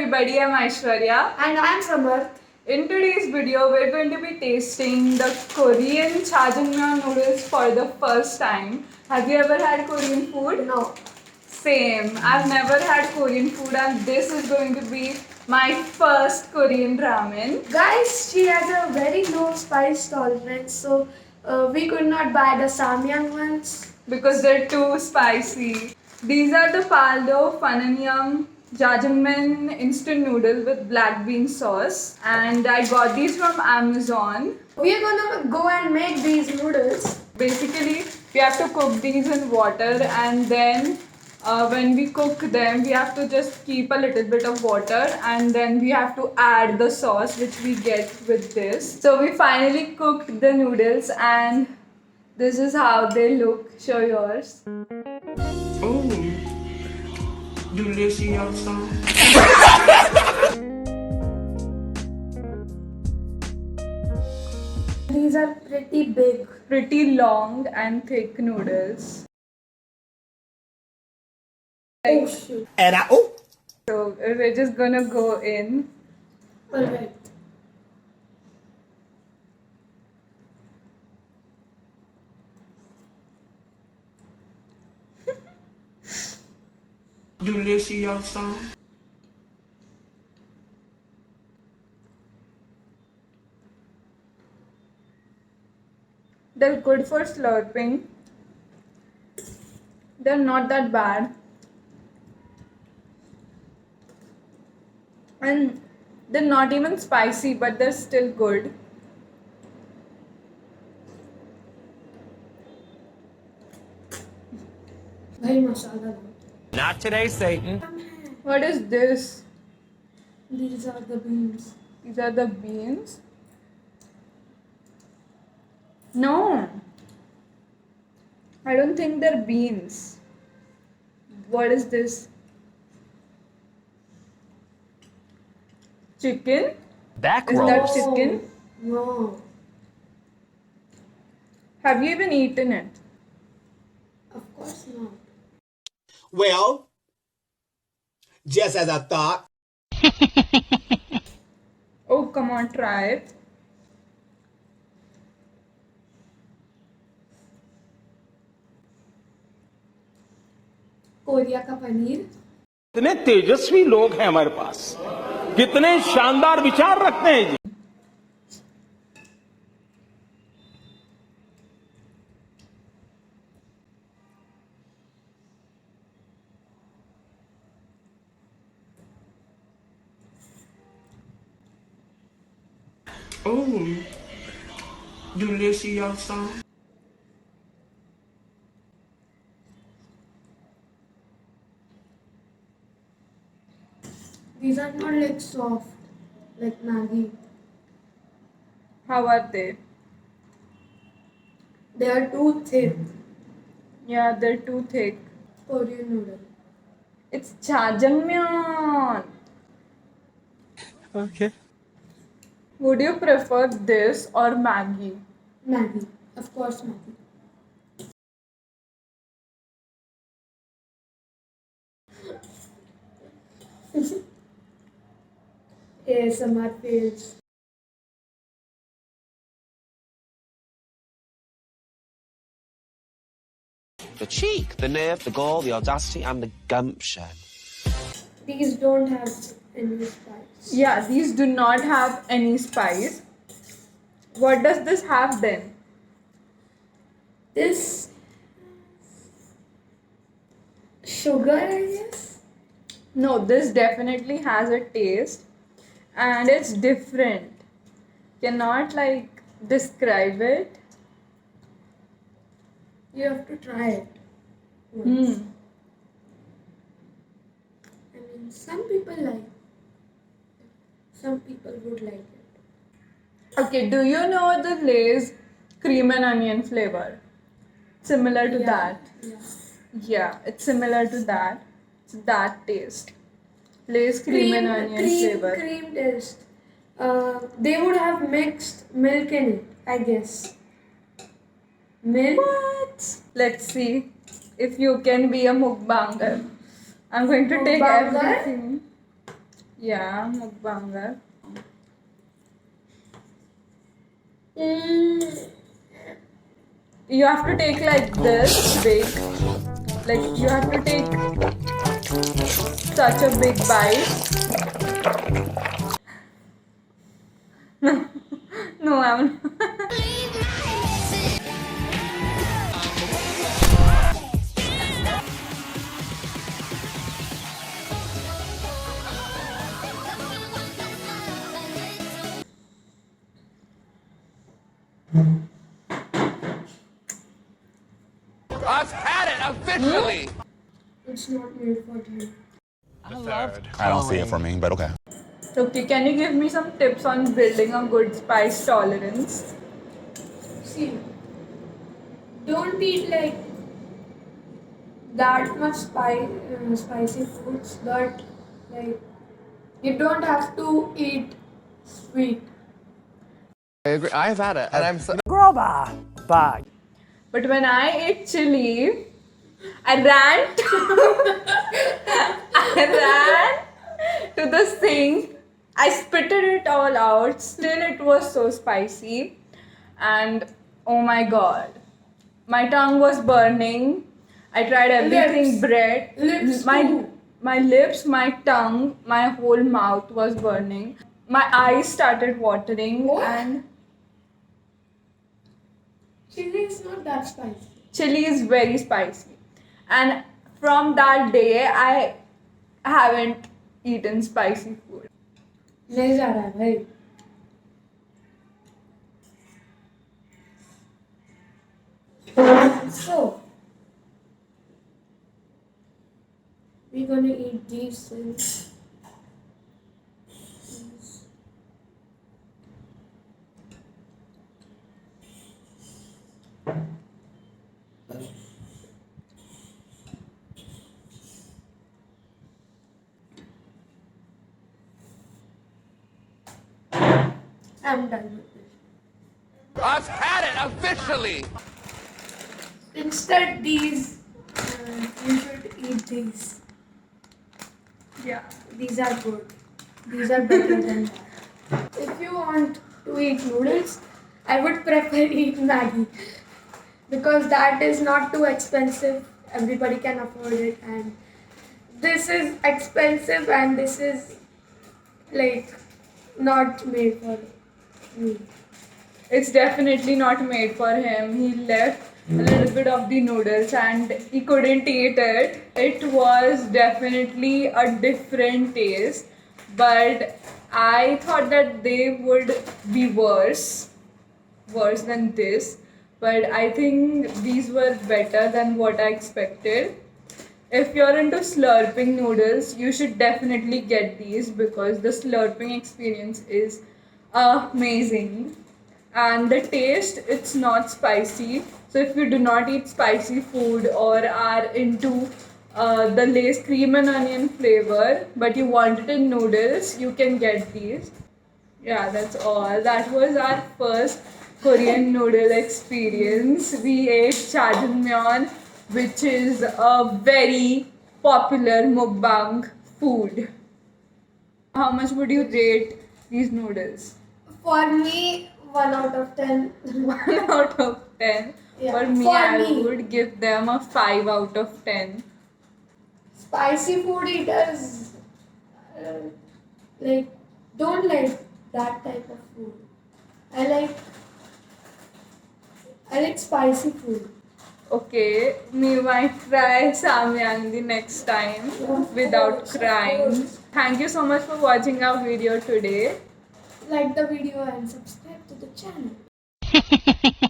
everybody, I'm Aishwarya. And I'm Samarth. In today's video, we're going to be tasting the Korean jjajangmyeon noodles for the first time. Have you ever had Korean food? No. Same. I've never had Korean food and this is going to be my first Korean ramen. Guys, she has a very low spice tolerance, so we could not buy the Samyang ones. Because they're too spicy. These are the Paldo Fun and Yum Jjajangmyeon instant noodle with black bean sauce, and I got these from Amazon. We are gonna go and make these noodles. Basically, we have to cook these in water, and then when we cook them, we have to just keep a little bit of water, and then we have to add the sauce which we get with this. So we finally cooked the noodles, and this is how they look. Show yours. Oh, delicious. These are pretty big. Pretty long and thick noodles. Oh shoot. So we're just gonna go in. Alright. Delicious. They're good for slurping. They're not that bad. And they're not even spicy, but they're still good. Very masala. Not today, Satan. What is this? These are the beans. These are the beans. No. I don't think they're beans. What is this? Chicken? Back Is roll. that chicken? No. Have you even eaten it? Of course not. Well, just as I thought. Oh, come on, try it. Korea का पनीर. कितने तेजस्वी लोग हैं हमारे पास, कितने शानदार विचार रखते हैं जी. Oh, delicious. These are not like soft, like Maggi. How are they? They are too thick. Yeah, they're too thick. Korean noodle. It's jjajangmyeon. Okay. Would you prefer this or Maggi? Maggi. Of course, Maggi. ASMR fails. The cheek, the nerve, the gall, the audacity, and the gumption. These don't have any spice. Yeah, these do not have any spice. What does this have then? This sugar, I guess. No, this definitely has a taste and it's different. Cannot like describe it. You have to try it once. Hmm. I mean, some people like it. Some people would like it. Okay, do you know the Lay's cream and onion flavor? Similar to that. Yeah. Yeah, it's similar to that. It's that taste. Lay's cream and onion flavor. Cream taste. They would have mixed milk in it, I guess. Milk? What? Let's see if you can be a mukbanger. I'm going to take Mukbanger? everything. Yeah, mukbanger. You have to take like this big. Like you have to take such a big bite. No, I'm not. I've had it officially. It's not made for you. I don't see it for me, but okay. Okay, can you give me some tips on building a good spice tolerance? See, don't eat like that much spicy foods, but like you don't have to eat sweet. I agree. I've had it, and I'm so. But when I ate chili, I ran I ran to the sink. I spitted it all out. Still, it was so spicy, and oh my god, my tongue was burning. I tried everything, Lips. bread, Lips my too. my lips, my tongue, my whole mouth was burning. My eyes started watering, What? and Chili is not that spicy. chili is very spicy. And from that day, I haven't eaten spicy food. नहीं जा रहा है भाई. So we're gonna eat these things. I'm done with this. I've had it officially. Instead, these you should eat these. Yeah. These are good. These are better than that. If you want to eat noodles, I would prefer eat Maggi because that is not too expensive. Everybody can afford it, and this is expensive, and this is like not made for me. It's definitely not made for him. He left a little bit of the noodles and he couldn't eat it. It was definitely a different taste, but I thought that they would be worse than this. But I think these were better than what I expected. If you're into slurping noodles, you should definitely get these because the slurping experience is amazing. And the taste, it's not spicy. So if you do not eat spicy food or are into the Lay's cream and onion flavor, but you want it in noodles, you can get these. Yeah, that's all. That was our first Korean noodle experience. We ate jjajangmyeon, which is a very popular mukbang food. How much would you rate these noodles? For me, 1 out of 10. 1 out of 10. Yeah, For me, for I me. would give them a 5 out of 10. Spicy food eaters like don't like that type of food. I like spicy food. Okay, we might try samyang the next time without course, of crying. course. Thank you so much for watching our video today. Like the video and subscribe to the channel.